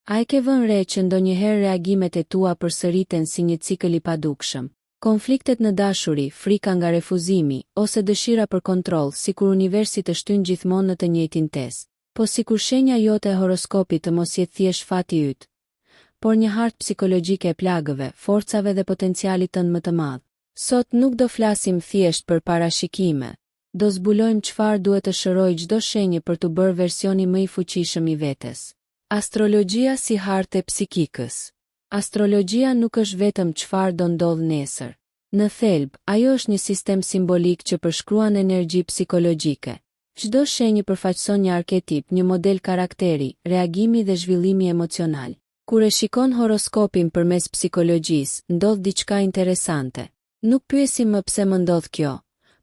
A e ke vënë re që ndonjëherë reagimet e tua përsëriten si një cikël i padukshëm? Konfliktet në dashuri, frika nga refuzimi, ose dëshira për kontroll, sikur universi të shtyn gjithmonë në të njëjtin test. Po sikur shenja jote e horoskopit të mos jetë thjesht fati yt, por një hartë psikologjike e plagëve, forcave dhe potencialit tënd më të madh. Sot nuk do flasim thjesht për parashikime. Do zbulojmë çfarë duhet të shërojë çdo shenjë për të bërë versioni më i fuqishëm i vetes. Astrologjia si hartë e psikikës. Astrologjia nuk është vetëm çfarë do ndodh nesër. Në thelb, ajo është një sistem simbolik që përshkruan energji psikologjike. Çdo shenjë përfaqëson një arketip, një model karakteri, reagimi dhe zhvillimi emocional. Kur e shikon horoskopin përmes psikologjisë, ndodh diçka interesante. Nuk pyesim më pse më ndodh kjo,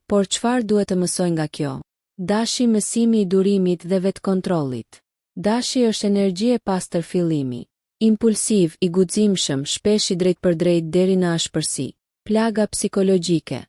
por çfarë duhet të mësoj nga kjo. Dashi, mësimi i durimit dhe vetkontrollit. Dashi është energji e pastër fillimi. Impulsiv, i guximshëm, shpesh i drejtpërdrejt deri në ashpërsi. Plaga psikologjike.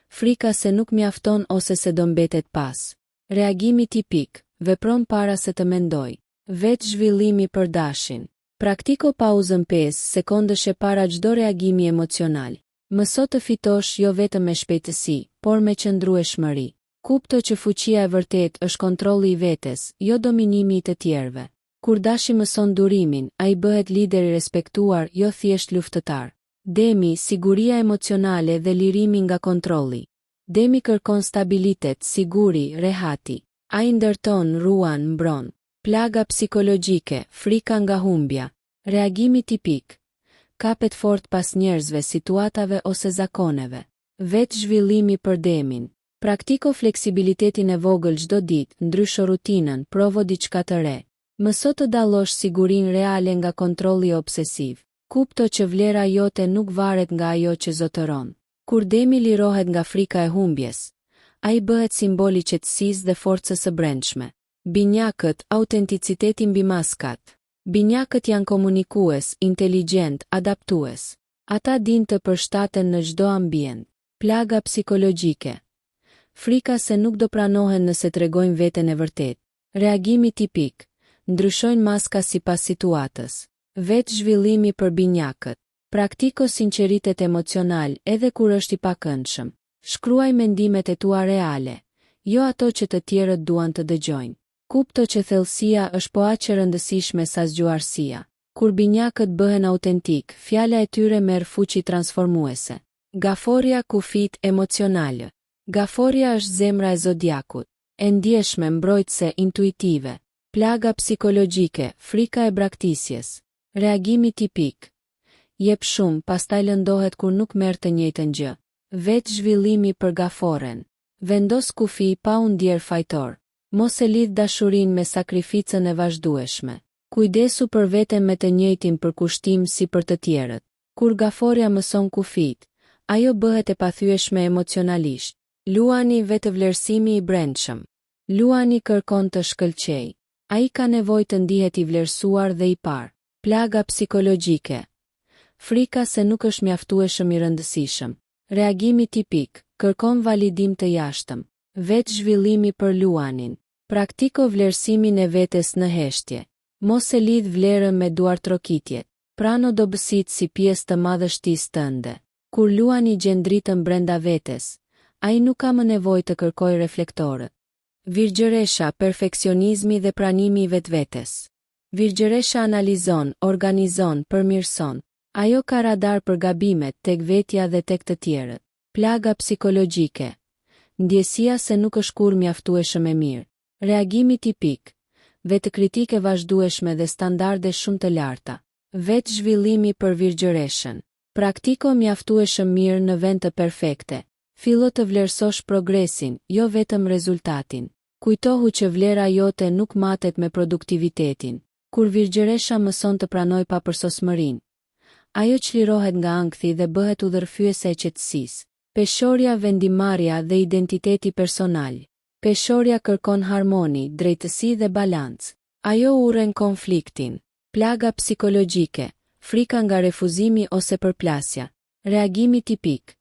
Frika se nuk mjafton ose se do mbetet pas. Reagimi tipik, vepron para se të mendoj. Vetë zhvillimi për dashin. Praktiko pauzën 5 sekondësh e para çdo reagimi emocional. Mëso të fitosh jo vetëm me shpejtësi, por me qëndrueshmëri. Kupto që fuqia e vërtet është kontrolli i vetes, jo dominimi i të tjerëve. Kur dashi mëson durimin, ai bëhet lider i respektuar, jo thjesht luftëtar. Demi, siguria emocionale dhe lirimi nga kontrolli. Demi kërkon stabilitet, siguri, rehati. Ai ndërton, ruan, mbron. Plaga psikologjike, frika nga humbja. Reagimi tipik. Kapet fort pas njerëzve, situatave ose zakoneve. Vetë zhvillimi për demin. Praktiko fleksibilitetin e vogël çdo ditë, ndrysho rutinën, provo diçka të re. Mëso të dallosh sigurinë reale nga kontrolli obsesiv. Kupto që vlera jote nuk varet nga ajo që zotëron. Kur demi lirohet nga frika e humbjes, ai bëhet simboli i qetësisë dhe forcës së brendshme. Binjakët, autenticiteti mbi maskat. Binjakët janë komunikues, inteligjent, adaptues. Ata dinë të përshtaten në çdo ambient. Plaga psikologjike. Frika se nuk do pranohen nëse tregojnë veten e vërtet. Reagimi tipik. Ndryshojnë maska sipas situatës. Vetë zhvillimi për binjakët. Praktiko sinqeritet emocional edhe kur është i pakëndshëm. Shkruaj mendimet e tua reale, jo ato që të tjerët duan të dëgjojnë. Kupto që thellësia është po aq e rëndësishme sa zgjuarësia. Kur binjakët bëhen autentik, fjala e tyre merr fuqi transformuese. Gaforia, kufit emocionale. Gaforia është zemra e zodiakut, e ndjeshme, mbrojtëse, intuitive. Plaga psikologjike, frika e braktisjes. Reagimi tipik. Jep shumë, pastaj lëndohet kur nuk merr të njëjtën gjë. Vetë zhvillimi për gaforen. Vendos kufi pa u ndier fajtor. Mos e lidh dashurinë me sakrificën e vazhdueshme. Kujdesu për veten me të njëjtin përkushtim si për të tjerët. Kur gaforja mëson kufit, ajo bëhet e pathyeshme emocionalisht. Luani vetëvlerësimi i brendshëm. Luani kërkon të shkëlqej. Ai ka nevojë të ndihet i vlerësuar dhe i parë. Plaga psikologjike. Frika se nuk është mjaftueshëm i rëndësishëm. Reagimi tipik, kërkon validim të jashtëm. Vetë zhvillimi për luanin. Praktiko vlerësimin e vetes në heshtje. Mos e lidh vlerën me duartrokitjet. Prano dobësitë si pjesë të madhështisë tënde. Kur luani gjen dritën brenda vetes, ai nuk ka më nevojë të kërkojë reflektorët. Virgjëresha, perfeksionizmi dhe pranimi i vetvetes. Virgjëresha analizon, organizon, përmirëson. Ajo ka radar për gabimet tek vetja dhe tek të tjerët. Plaga psikologjike. Ndjesia se nuk është kurrë mjaftueshëm e mirë. Reagimi tipik. Vetë kritike vazhdueshme dhe standarde shumë të larta. Vetë zhvillimi për virgjëreshën. Praktiko mjaftueshëm mirë në vend të perfekte. Fillo të vlerësosh progresin, jo vetëm rezultatin. Kujtohu që vlera jote nuk matet me produktivitetin. Kur virgjëresha mëson të pranoj papërsosmërinë, ajo çlirohet nga ankthi dhe bëhet udhërfyese e qetësisë. Peshorja, vendimarrja dhe identiteti personal. Peshorja kërkon harmoni, drejtësi dhe balancë. Ajo urren konfliktin. Plaga psikologjike, frika nga refuzimi ose përplasja. Reagimi tipik.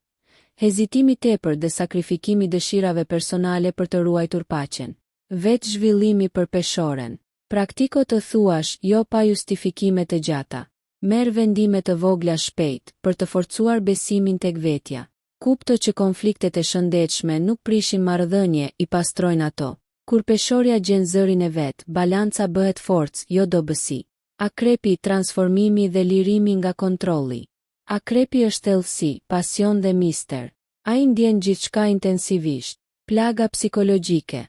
Hezitimi tepër dhe sakrifikimi dëshirave personale për të ruajtur paqen. Vetë zhvillimi për peshoren. Praktiko të thuash jo pa justifikime të gjata. Merr vendime të vogla shpejt për të forcuar besimin tek vetja. Kupto që konfliktet e shëndetshme nuk prishin marrëdhënie, i pastrojnë ato. Kur peshorja gjen zërin e vet, balanca bëhet forcë, jo dobësi. Akrepi, transformimi dhe lirimi nga kontrolli. Akrepi është thellësi, pasion dhe mister. Ai ndjen gjithçka intensivisht. Plaga psikologjike.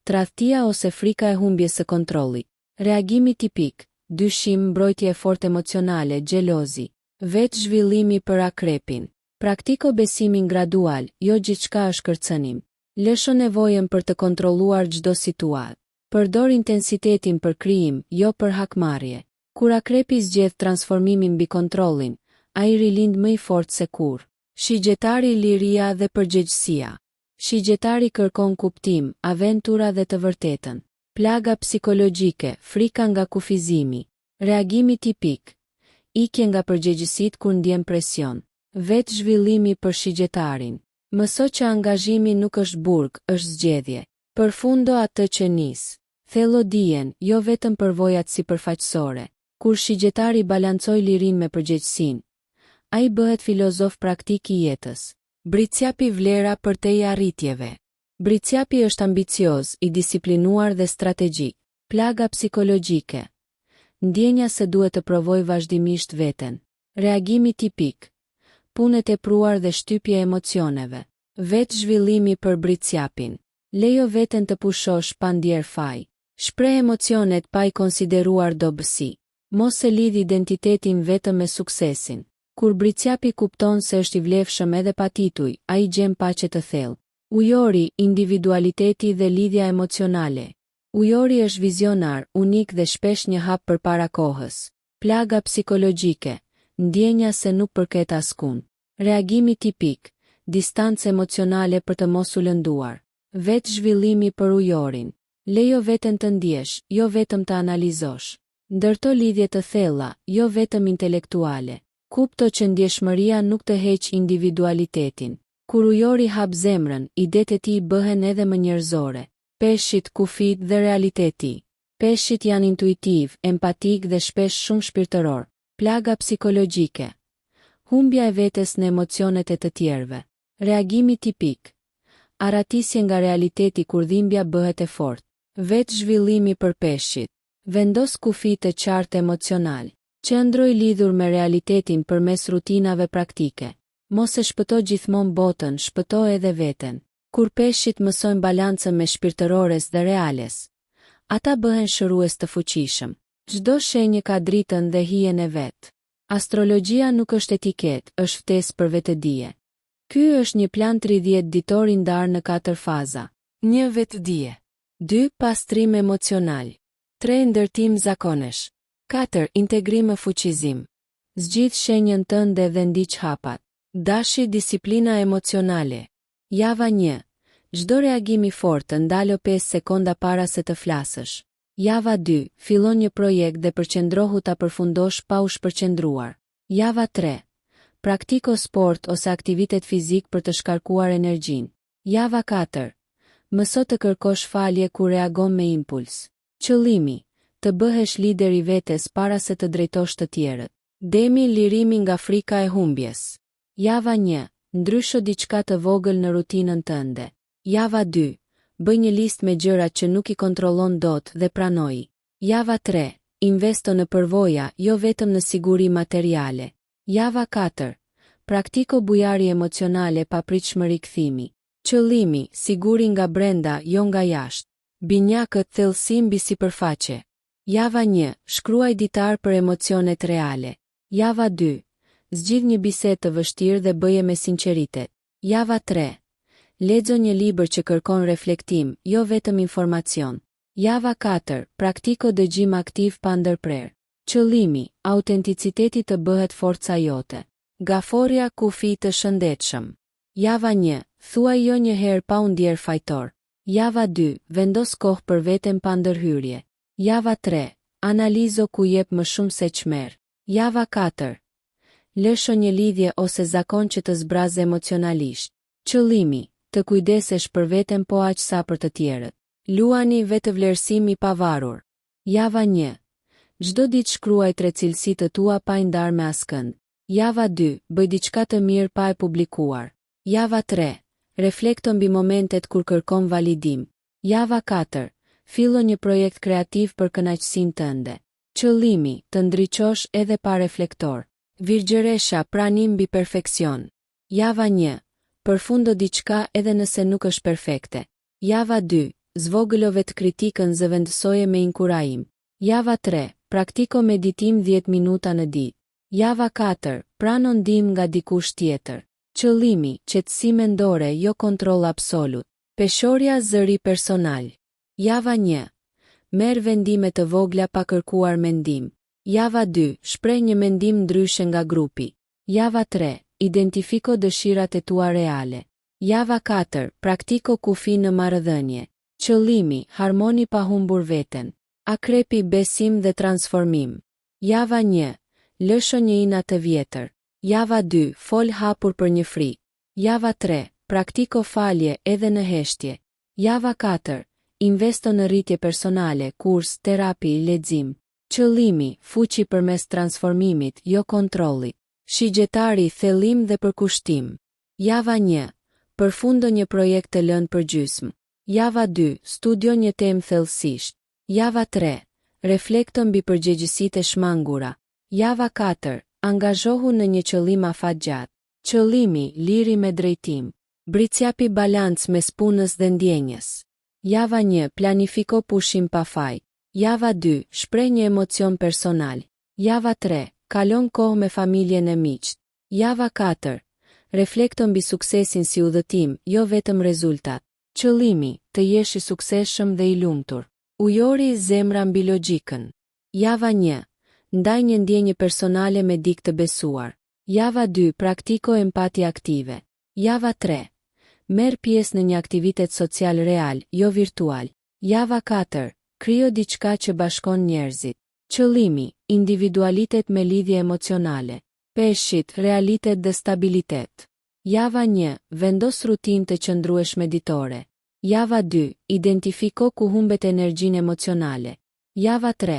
Tradhtia ose frika e humbjes së kontrollit. Reagimi tipik, dyshim, mbrojtje e fortë emocionale, xhelozi. Vetë zhvillimi për akrepin. Praktiko besimin gradual, jo gjithçka është kërcënim. Lësho nevojën për të kontrolluar çdo situatë. Përdor intensitetin për krijim, jo për hakmarrje. Kur akrepi zgjedh transformimin mbi kontrollin, ai rilind më i fortë se kurrë. Shigjetari, liria dhe përgjegjësia. Shigjetari kërkon kuptim, aventura dhe të vërtetën. Plaga psikologjike, frika nga kufizimi. Reagimi tipik. Ikje nga përgjegjësitë kur ndjen presion. Vetë zhvillimi për shigjetarin. Mëso që angazhimi nuk është burg, është zgjedhje. Përfundo atë që nis. Thello dijen, jo vetëm përvojat sipërfaqësore. Kur shigjetari balancoj lirin me përgjegjësinë, ai bëhet filozof praktik i jetës. Britsjapi vlera për te i arritjeve. Britsjapi është ambicioz, i disiplinuar dhe strategjik. Plaga psikologjike. Ndjenja se duhet të provoj vazhdimisht veten. Reagimi tipik. Punë e tepruar dhe shtypje e emocioneve. Vetë zhvillimi për britsjapin. Lejo veten të pushosh pa ndier faj. Shpreh emocionet pa i konsideruar dobësi. Mos e lidh identitetin vetëm me suksesin. Kur britsjapi kupton se është i vlefshëm edhe pa tituj, ai gjen paqe të thellë. Ujori, individualiteti dhe lidhja emocionale. Ujori është vizionar, unik dhe shpesh një hap përpara kohës. Plaga psikologjike. Ndjenja se nuk përket askund. Reagimi tipik. Distancë emocionale për të mos u lënduar. Vetë zhvillimi për ujorin. Lejo veten të ndjesh, jo vetëm të analizosh. Ndërto lidhje të thella, jo vetëm intelektuale. Kupto që ndjeshmëria nuk të heq individualitetin. Kur ujori hap zemrën, idetë e tij bëhen edhe më njerëzore. Peshqit, kufit dhe realiteti. Peshqit janë intuitiv, empatik dhe shpesh shumë shpirtëror. Plaga psikologjike. Humbja e vetes në emocionet e të tjerëve. Reagimi tipik. Aratisje nga realiteti kur dhimbja bëhet e fortë. Vetë zhvillimi për peshqit. Vendos kufi të qartë emocional. Qëndroj lidhur me realitetin përmes rutinave praktike. Mos e shpëto gjithmonë botën, shpëto edhe veten. Kur peshqit mësojnë balancën me shpirtërores dhe reales, ata bëhen shërues të fuqishëm. Çdo shenjë ka dritën dhe hijen e vet. Astrologjia nuk është etiket, është ftesë për vetëdije. Ky është një plan 30 ditor i ndarë në 4 faza. 1. Vetëdije. 2. Pastrim emocional. 3. Ndërtim zakonesh. 4. Integrim e fuqizim. Zgjidh shenjën tënde dhe ndiq hapat. Dashi, disiplina emocionale. Java 1. Çdo reagim i fortë ndalo 5 sekonda para se të flasësh. Java 2. Fillon një projekt dhe përqendrohu ta përfundosh pa u shpërqendruar. Java 3. Praktiko sport ose aktivitet fizik për të shkarkuar energjinë. Java 4. Mëso të kërkosh falje kur reagon me impuls. Qëllimi. Të bëhesh lider i vetes para se të drejtosh të tjerët. Demi, lirimi nga frika e humbjes. Java 1. Ndrysho diçka të vogël në rutinën tënde. Java 2. Bëj një listë me gjërat që nuk i kontrollon dot dhe pranoj. Java 3. Investo në përvoja, jo vetëm në siguri materiale. Java 4. Praktiko bujari emocionale pa pritshmëri kthimi. Qëllimi, siguri nga brenda, jo nga jashtë. Binjakët, thellësi mbi sipërfaqe. Java 1. Shkruaj ditar për emocionet reale. Java 2. Zgjidh një bisedë të vështirë dhe bëje me sinqeritet. Java 3. Lexo një libër që kërkon reflektim, jo vetëm informacion. Java 4. Praktiko dëgjim aktiv pa ndërprer. Qëllimi, autenticiteti të bëhet forca jote. Gaforja, kufi të shëndetshëm. Java 1. Thuaj jo një herë pa u ndier fajtor. Java 2. Vendos kohë për veten pa ndërhyrje. Java 3. Analizo ku jep më shumë se çmerr. Java 4. Lësho një lidhje ose zakon që të zbrazë emocionalisht. Qëllimi, të kujdesesh për veten po aq sa për të tjerët. Luani vetëvlerësim i pavarur. Java 1. Çdo ditë shkruaj 3 cilësitë tua pa i ndarë me askënd. Java 2. Bëj diçka të mirë pa e publikuar. Java 3. Reflekto mbi momentet kur kërkon validim. Java 4. Fillo një projekt kreativ për kënaqësinë tënde. Qëllimi, të ndriçosh edhe pa reflektor. Virgjëresha, pranim mbi perfeksion. Java 1. Përfundo diçka edhe nëse nuk është perfekte. Java 2. Zvogëlo vetë kritikën, zëvendësoje me inkurajim. Java 3. Praktiko meditim 10 minuta në ditë. Java 4. Prano ndihmë nga dikush tjetër. Qëllimi, qetësi mendore, jo kontroll absolut. Peshorja, zëri personal. Java 1. Merr vendime të vogla pa kërkuar mendim. Java 2. Shpreh një mendim ndryshe nga grupi. Java 3. Identifiko dëshirat e tua reale. Java 4. Praktiko kufi në marrëdhënie. Qëllimi, harmoni pa humbur veten. Akrepi, besim dhe transformim. Java 1. Lësho një inat të vjetër. Java 2. Fol hapur për një frikë. Java 3. Praktiko falje edhe në heshtje. Java 4. Investo në rritje personale, kurs, terapi, lexim. Qëllimi, fuqi përmes transformimit, jo kontrollit. Shigjetari, thellim dhe përkushtim. Java 1. Përfundo një projekt të lënë për gjysmë. Java 2. Studio një temë thellësisht. Java 3. Reflekto mbi përgjegjësitë e shmangura. Java 4. Angazhohu në një qëllim afatgjatë. Qëllimi, liri me drejtim. Britsjapi balancë mes punës dhe ndjenjës. Java 1. Planifiko pushim pa faj. Java 2. Shpreh një emocion personal. Java 3. Kalon kohë me familjen e miqt. Java 4. Reflekto mbi suksesin si udhëtim, jo vetëm rezultat. Qëllimi, të jesh i suksesshëm dhe i lumtur. Ujori zemra mbi logjikën. Java 1. Ndaj një ndjenjë personale me dikë të besuar. Java 2. Praktiko empati aktive. Java 3. Merr pjesë në një aktivitet social real, jo virtual. Java 4. Krijo diçka që bashkon njerëzit. Qëllimi, individualitet me lidhje emocionale. Peshqit, realitet dhe stabilitet. Java 1. Vendos rutinë të qëndrueshme ditore. Java 2. Identifiko ku humbet energjinë emocionale. Java 3.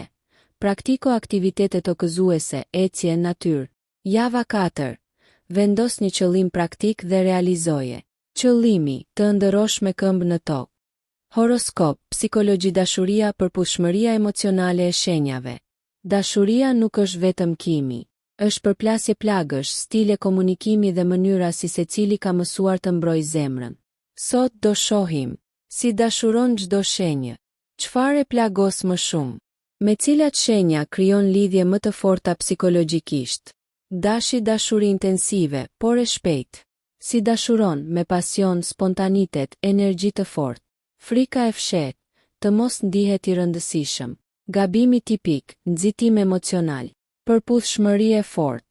Praktiko aktivitete tokëzuese, ecje në natyrë. Java 4. Vendos një qëllim praktik dhe realizoje. Qëllimi, të ëndërrosh me këmbë në tokë. Horoskop, psikologji, dashuria, përputhshmëria emocionale e shenjave. Dashuria nuk është vetëm kimi. Është përplasje plagësh, stile komunikimi dhe mënyra si secili ka mësuar të mbrojë zemrën. Sot do shohim si dashuron çdo shenjë. Çfarë plagos më shumë? Me cilat shenja krijon lidhje më të forta psikologjikisht? Dashi, dashuri intensive, por e shpejtë. Si dashuron, me pasion, spontanitet, energji të fortë. Frika e fshehtë, të mos ndihet i rëndësishëm. Gabimi tipik, nxitim emocional. Përputhshmëri e fortë.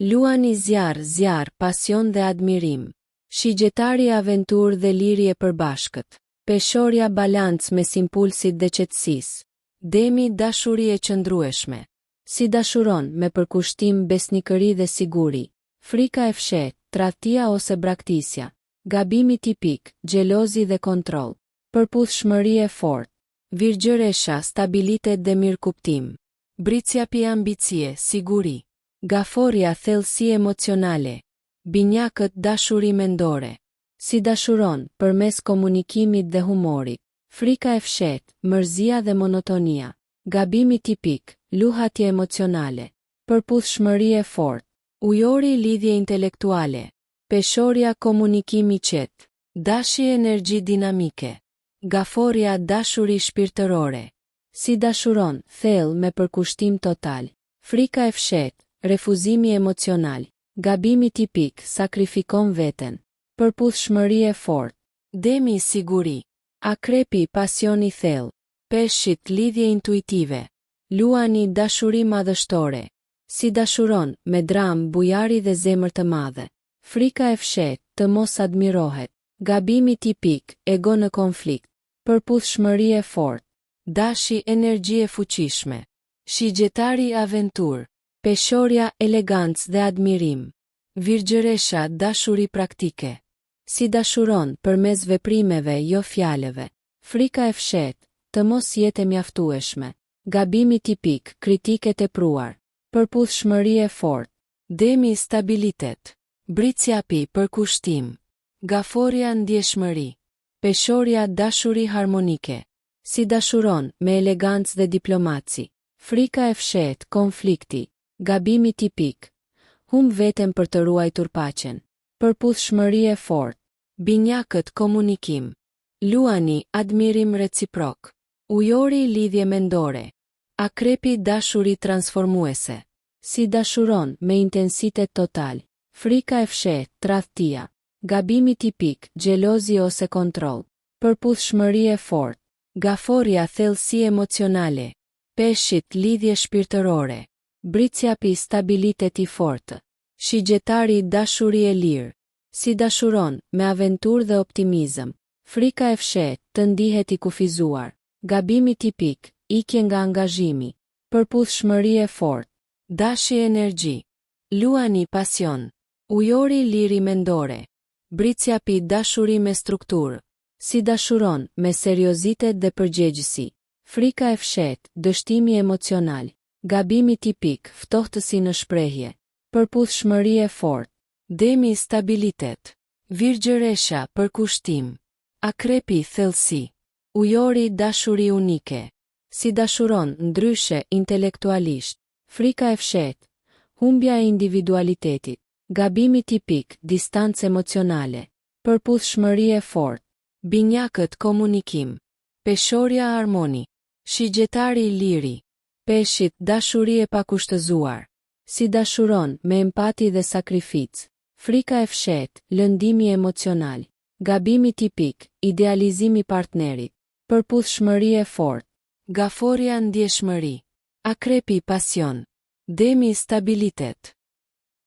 Luani zjarr, pasion dhe admirim. Shigjetari, aventurë dhe liri e përbashkët. Peshorja, balancë mes impulsit dhe qetësisë. Demi, dashuri e qëndrueshme. Si dashuron, me përkushtim, besnikëri dhe siguri. Frika e fshehtë, tradhtia ose braktisja. Gabimi tipik, xhelozi dhe kontroll. Përputhshmëri e fortë. Virgjëresha, stabilitet dhe mirëkuptim. Britsjapi, ambicie, siguri. Gaforja, thellësi emocionale. Binjakët, dashuri mendore. Si dashuron, përmes komunikimit dhe humorit. Frika e fshehtë, mërzia dhe monotonia. Gabimi tipik, luhatje emocionale. Përputhshmëri e fortë. Ujori, lidhje intelektuale. Peshorja, komunikimi qetë. Dashi, energji dinamike. Gaforja, dashuri shpirtërore. Si dashuron, thellë me përkushtim total. Frika e fshehtë, refuzimi emocional. Gabimi tipik, sakrifikon veten. Përputhshmëri e fortë. Demi, siguri. Akrepi, pasioni thellë. Peshqit, lidhje intuitive. Luani, dashuri madhështore. Si dashuron, me dram, bujari dhe zemër të madhe. Frika e fshehtë, të mos admirohet. Gabimi tipik, ego në konflikt. Përputhshmëri e fortë. Dashi, energji e fuqishme. Shigjetari, aventurë. Peshorja, elegancë dhe admirim. Virgjëresha, dashuri praktike. Si dashuron, përmes veprimeve, jo fjalëve. Frika e fshehtë, të mos jetë e mjaftueshme. Gabimi tipik, kritike tepruar. Përputhshmëri e fortë. Demi i stabilitet. Britsjapi për kushtim. Gaforja ndjeshmëri. Peshorja dashuri harmonike. Si dashuron me elegancë dhe diplomaci. Frika e fshehtë, konflikti. Gabimi tipik. Humb veten për të ruajtur paqen. Përputhshmëri e fortë. Binjakët komunikim. Luani admirim reciprok. Ujori lidhje mendore. Akrepi dashuri transformuese. Si dashuron me intensitet total. Frika e fshehtë, tradhtia. Gabimi tipik, xhelozi ose kontroll. Përputhshmëri e fortë. Gaforja thellësi emocionale. Peshqit lidhje shpirtërore. Britsjapi stabilitet i fortë. Shigjetari dashuri e lirë. Si dashuron me aventurë dhe optimizëm. Frika e fshehtë, të ndihet i kufizuar. Gabimi tipik, ikje nga angazhimi. Përputhshmëri e fortë. Dashi energji. Luani pasion. Ujori liri mendore. Britsjapi dashuri me strukturë. Si dashuron me seriozitet dhe përgjegjësi. Frika e fshehtë, dështimi emocional. Gabimi tipik, ftohtësi në shprehje. Përputhshmëri e fortë. Demi stabilitet. Virgjëresha për kushtim. Akrepi thellësi. Ujori dashuri unike. Si dashuron ndryshe intelektualisht. Frika e fshehtë. Humbja e individualitetit. Gabimi tipik, distancë emocionale. Përputhshmëri e fortë. Binjakët komunikim. Peshorja harmoni. Shigjetari liri. Peshqit dashuri e pakushtëzuar. Si dashuron me empati dhe sakrificë. Frika e fshehtë, lëndimi emocional. Gabimi tipik, idealizimi partnerit. Përputhshmëri e fortë. Gaforja ndjeshmëri. Akrepi pasion. Demi stabilitet.